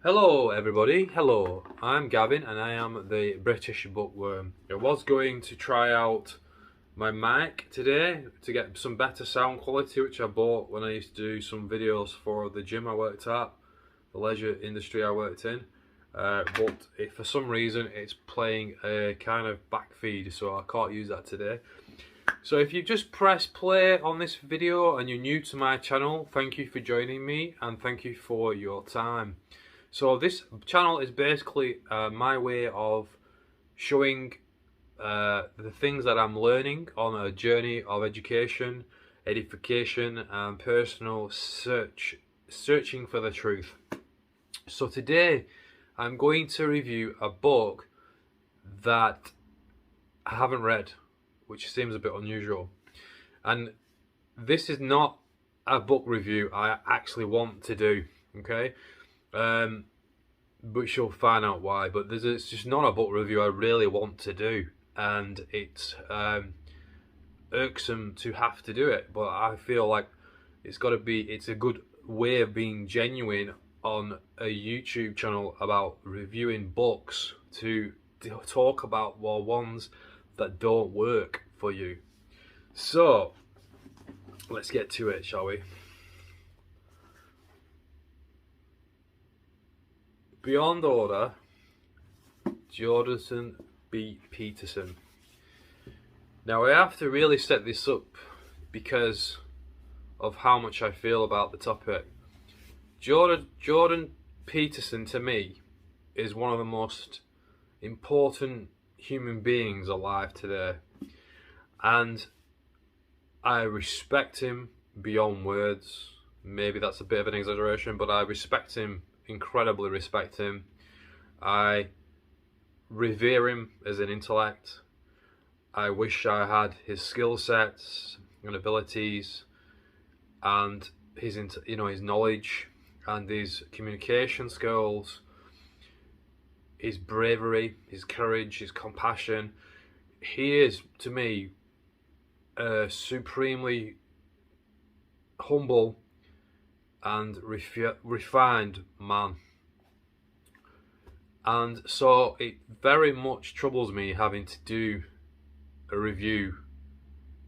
Hello everybody, hello, I'm Gavin and I am the British Bookworm. I was going to try out my mic today to get some better sound quality, which I bought when I used to do some videos for the gym I worked at, the leisure industry I worked in, but for some reason it's playing a kind of back feed, so I can't use that today. So if you just press play on this video and you're new to my channel, thank you for joining me and thank you for your time. So this channel is basically my way of showing the things that I'm learning on a journey of education, edification and personal searching for the truth. So today I'm going to review a book that I haven't read, which seems a bit unusual. And this is not a book review I actually want to do, okay? But you'll find out why. But it's just not a book review I really want to do, and it's irksome to have to do it. But I feel like it's a good way of being genuine on a YouTube channel about reviewing books to talk about ones that don't work for you. So let's get to it, shall we? Beyond Order, Jordan Peterson. Now I have to really set this up because of how much I feel about the topic. Jordan Peterson to me is one of the most important human beings alive today, and I respect him beyond words. Maybe that's a bit of an exaggeration, but I respect him, incredibly respect him. I revere him as an intellect. I wish I had his skill sets and abilities and his knowledge and his communication skills, his bravery, his courage, his compassion. He is, to me, a supremely humble and refined man. And so it very much troubles me having to do a review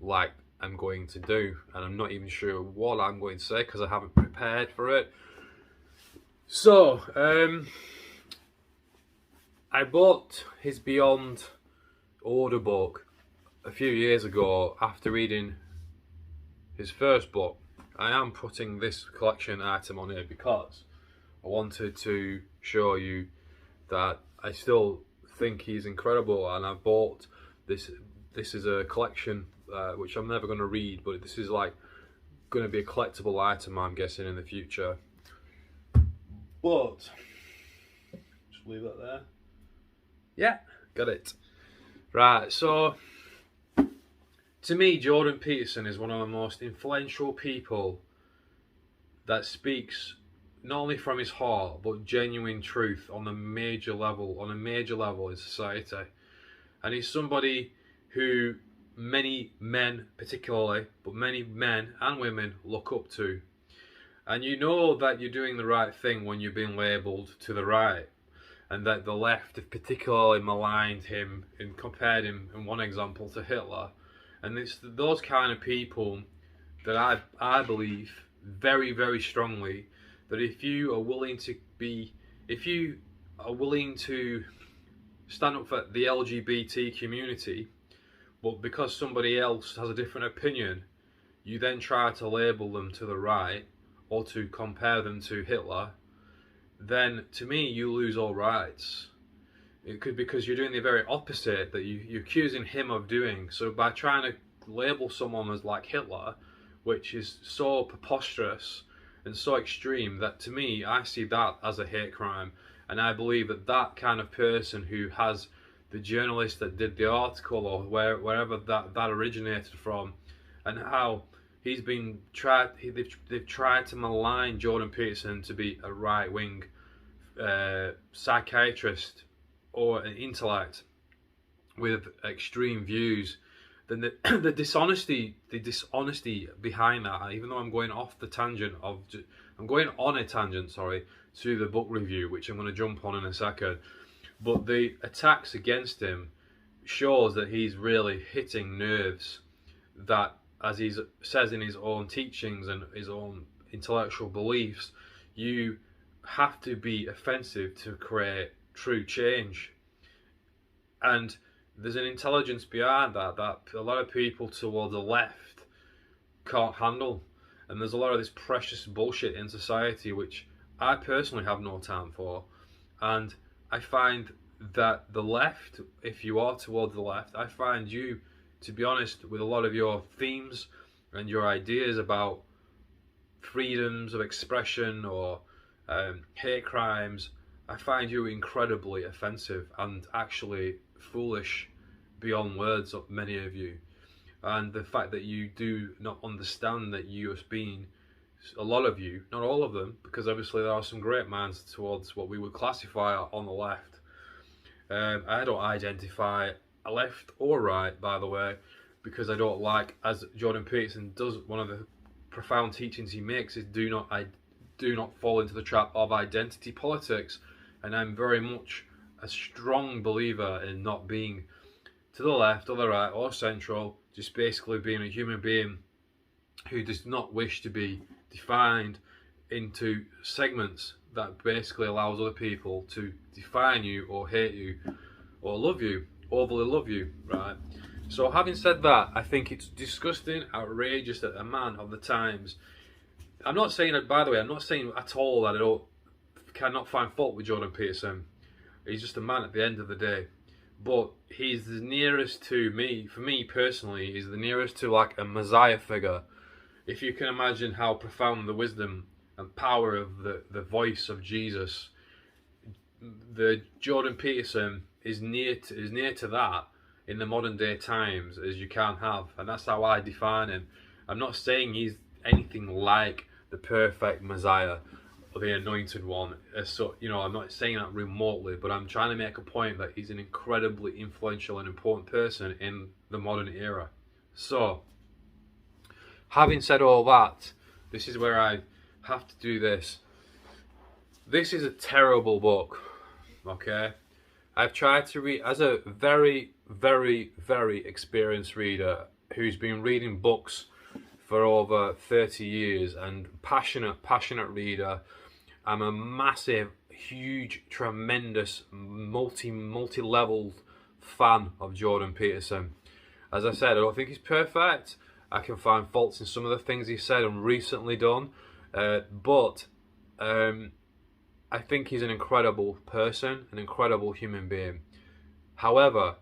like I'm going to do, and I'm not even sure what I'm going to say because I haven't prepared for it. So I bought his Beyond Order book a few years ago after reading his first book. I am putting this collection item on here because I wanted to show you that I still think he's incredible, and I bought this. This is a collection which I'm never going to read, but this is like going to be a collectible item, I'm guessing, in the future. But just leave that there. Yeah, got it. Right, so to me, Jordan Peterson is one of the most influential people that speaks not only from his heart but genuine truth on a major level in society. And he's somebody who many men particularly, but many men and women look up to. And you know that you're doing the right thing when you're being labelled to the right, and that the left have particularly maligned him and compared him, in one example, to Hitler. And it's those kind of people that I believe very, very strongly that if you are willing to stand up for the LGBT community, but because somebody else has a different opinion, you then try to label them to the right or to compare them to Hitler, then to me you lose all rights. It could, because you're doing the very opposite that you're accusing him of doing. So by trying to label someone as like Hitler, which is so preposterous and so extreme, that to me, I see that as a hate crime. And I believe that that kind of person who has the journalist that did the article, or wherever that originated from, and how he's been they've tried to malign Jordan Peterson to be a right-wing psychiatrist or an intellect with extreme views then the dishonesty behind that, even though I'm going off the tangent I'm going on a tangent, sorry, to the book review, which I'm going to jump on in a second. But the attacks against him shows that he's really hitting nerves that, as he says in his own teachings and his own intellectual beliefs, you have to be offensive to create true change. And there's an intelligence behind that a lot of people toward the left can't handle. And there's a lot of this precious bullshit in society which I personally have no time for. And I find that the left, if you are toward the left, I find you, to be honest, with a lot of your themes and your ideas about freedoms of expression or hate crimes, I find you incredibly offensive and actually foolish beyond words, of many of you. And the fact that you do not understand that you have been, a lot of you, not all of them, because obviously there are some great minds towards what we would classify on the left. I don't identify left or right, by the way, because I don't like, as Jordan Peterson does, one of the profound teachings he makes is do not fall into the trap of identity politics. And I'm very much a strong believer in not being to the left or the right or central, just basically being a human being who does not wish to be defined into segments that basically allows other people to define you or hate you or love you, overly love you, right? So having said that, I think it's disgusting, outrageous that a man of the times, I'm not saying that, by the way, I'm not saying at all that I cannot find fault with Jordan Peterson. He's just a man at the end of the day. But he's the nearest to me, for me personally, he's the nearest to like a Messiah figure. If you can imagine how profound the wisdom and power of the voice of Jesus, the Jordan Peterson is near to that in the modern day times as you can have, and that's how I define him. I'm not saying he's anything like the perfect Messiah or the anointed one, so I'm not saying that remotely, but I'm trying to make a point that he's an incredibly influential and important person in the modern era. So, having said all that, this is where I have to do this. This is a terrible book, okay? I've tried to read, as a very, very, very experienced reader who's been reading books for over 30 years and passionate reader. I'm a massive, huge, tremendous, multi-leveled fan of Jordan Peterson. As I said, I don't think he's perfect. I can find faults in some of the things he said and recently done, but I think he's an incredible person, an incredible human being. However,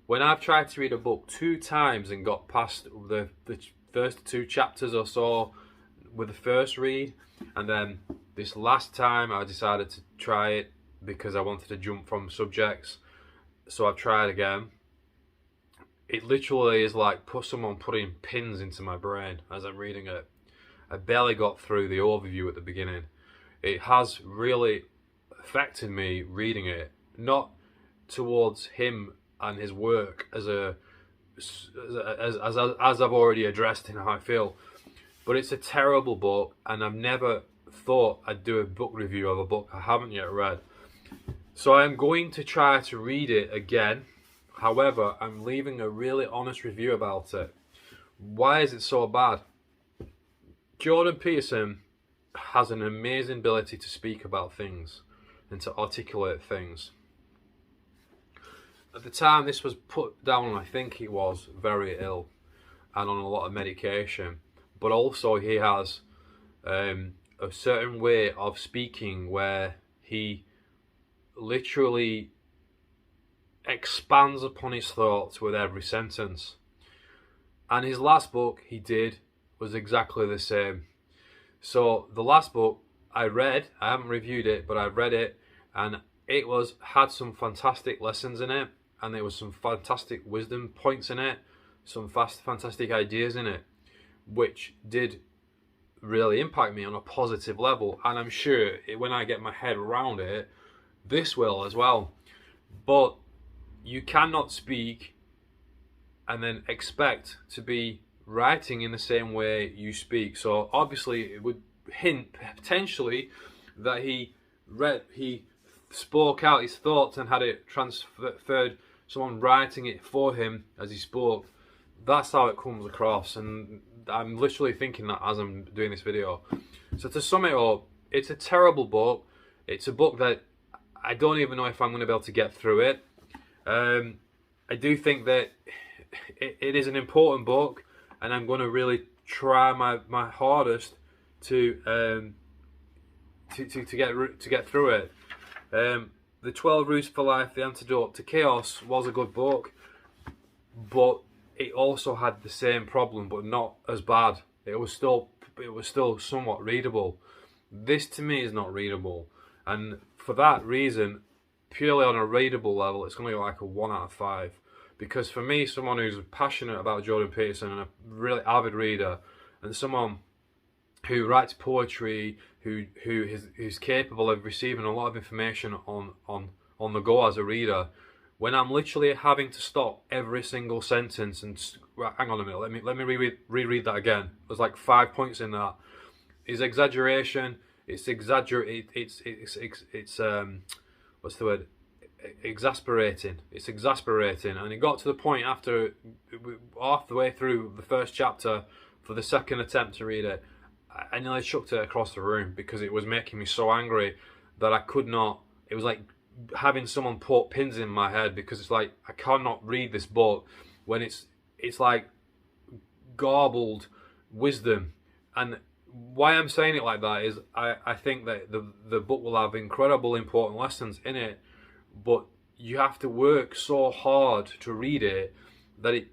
when I've tried to read a book 2 times and got past the first 2 chapters or so with the first read, and then this last time I decided to try it because I wanted to jump from subjects, so I've tried again. It literally is like someone putting pins into my brain as I'm reading it. I barely got through the overview at the beginning. It has really affected me reading it, not towards him and his work as I've already addressed in how I feel, but it's a terrible book, and I've never thought I'd do a book review of a book I haven't yet read. So I'm going to try to read it again. However, I'm leaving a really honest review about it. Why is it so bad? Jordan Peterson has an amazing ability to speak about things and to articulate things. At the time this was put down, I think he was very ill and on a lot of medication, but also he has a certain way of speaking where he literally expands upon his thoughts with every sentence. And his last book he did was exactly the same. So the last book I read, I haven't reviewed it, but I read it, and it had some fantastic lessons in it, and there was some fantastic wisdom points in it, some fantastic ideas in it, which did really impact me on a positive level. And I'm sure when I get my head around it, this will as well. But you cannot speak and then expect to be writing in the same way you speak. So obviously it would hint potentially that he spoke out his thoughts and had it transferred, someone writing it for him as he spoke. That's how it comes across, and I'm literally thinking that as I'm doing this video. So to sum it up, it's a terrible book. It's a book that I don't even know if I'm going to be able to get through it. I do think that it is an important book, and I'm going to really try my hardest to get through it. The 12 Rules for Life, The Antidote to Chaos was a good book, but it also had the same problem, but not as bad. It was still somewhat readable. This to me is not readable, and for that reason, purely on a readable level, it's going to be like a 1 out of 5. Because for me, someone who's passionate about Jordan Peterson and a really avid reader, and someone who writes poetry, who's capable of receiving a lot of information on the go as a reader, when I'm literally having to stop every single sentence and hang on a minute, let me reread that again. There's like 5 points in that. It's exaggeration. It's what's the word? Exasperating. It's exasperating, and it got to the point after half the way through the first chapter, for the second attempt to read it, I nearly chucked it across the room because it was making me so angry that I could not. It was like having someone put pins in my head, because it's like I cannot read this book when it's like garbled wisdom. And why I'm saying it like that is I think that the book will have incredible important lessons in it, but you have to work so hard to read it that it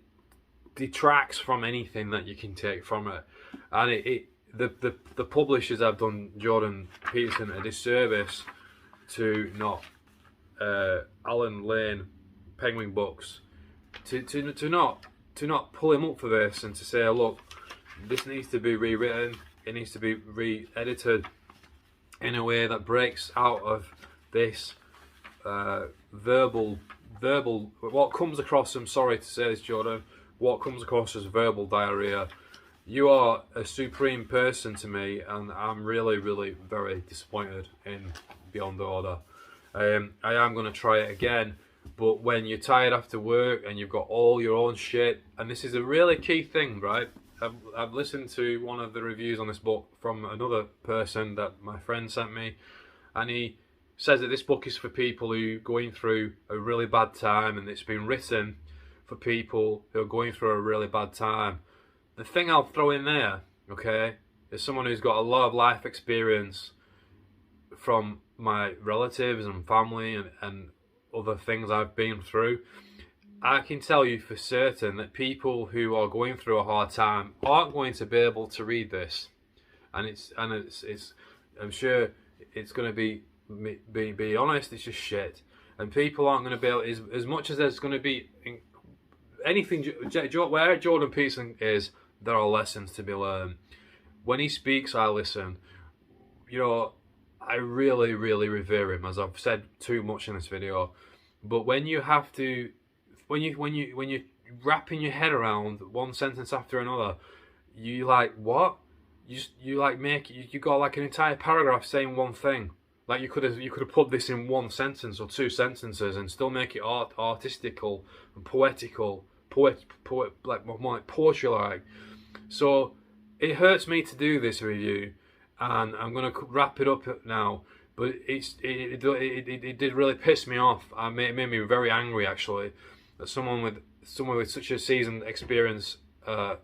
detracts from anything that you can take from it. And the publishers have done Jordan Peterson a disservice to not Alan Lane Penguin Books to not pull him up for this and to say, look, this needs to be rewritten, it needs to be re-edited in a way that breaks out of this verbal, what comes across, I'm sorry to say this, Jordan, what comes across as verbal diarrhea. You are a supreme person to me, and I'm really, really very disappointed in Beyond Order. I am going to try it again, but when you're tired after work and you've got all your own shit, and this is a really key thing, right? I've listened to one of the reviews on this book from another person that my friend sent me, and he says that this book is for people who are going through a really bad time, and it's been written for people who are going through a really bad time. The thing I'll throw in there, okay, is someone who's got a lot of life experience from my relatives and family and other things I've been through. I can tell you for certain that people who are going through a hard time aren't going to be able to read this, and it's I'm sure it's going to be honest, it's just shit, and people aren't going to be able, as much as there's going to be anything where Jordan Peterson is, there are lessons to be learned. When he speaks, I listen. You know, I really, really revere him, as I've said too much in this video. But when you have to, when you're wrapping your head around one sentence after another, you like, what? You got like an entire paragraph saying one thing. Like you could have put this in one sentence or two sentences and still make it artistical and poetical, like more like poetry-like. So it hurts me to do this review, and I'm gonna wrap it up now. But it did really piss me off. It made me very angry, actually, that someone with such a seasoned, experienced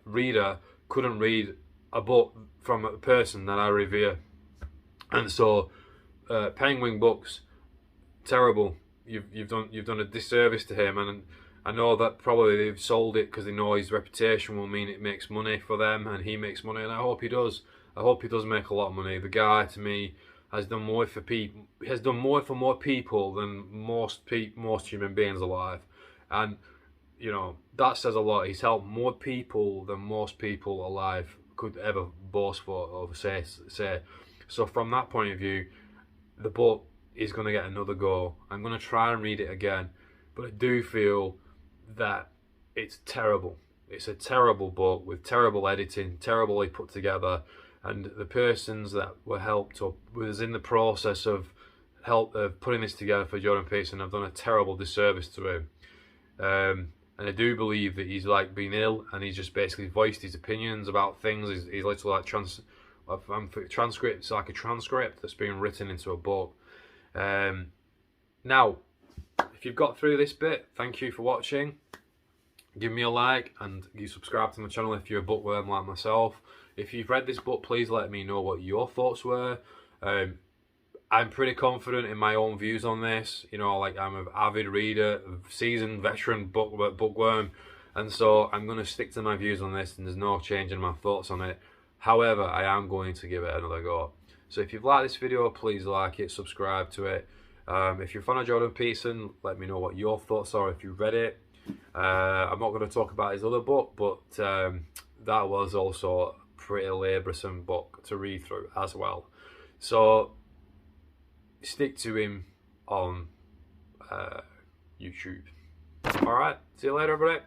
reader couldn't read a book from a person that I revere. And so, Penguin Books, terrible. You've done a disservice to him, and I know that probably they've sold it because they know his reputation will mean it makes money for them, and he makes money, and I hope he does. I hope he does make a lot of money. The guy, to me, has done more for people. Has done more for more people than most human beings alive, and you know that says a lot. He's helped more people than most people alive could ever boast for or say. So from that point of view, the book is going to get another go. I'm going to try and read it again, but I do feel that it's terrible. It's a terrible book with terrible editing, terribly put together, and the persons that were helped or was in the process of putting this together for Jordan Peterson have done a terrible disservice to him. And I do believe that he's like been ill, and he's just basically voiced his opinions about things. He's literally like transcripts, like a transcript that's been written into a book. Now, if you've got through this bit, thank you for watching. Give me a like and you subscribe to my channel if you're a bookworm like myself. If you've read this book, please let me know what your thoughts were. I'm pretty confident in my own views on this. You know, like, I'm an avid reader, seasoned veteran bookworm, and so I'm going to stick to my views on this, and there's no change in my thoughts on it. However, I am going to give it another go. So if you've liked this video, please like it, subscribe to it. If you're a fan of Jordan Peterson, let me know what your thoughts are if you've read it. I'm not going to talk about his other book, but that was also a pretty laboursome book to read through as well. So stick to him on YouTube. Alright, see you later, everybody.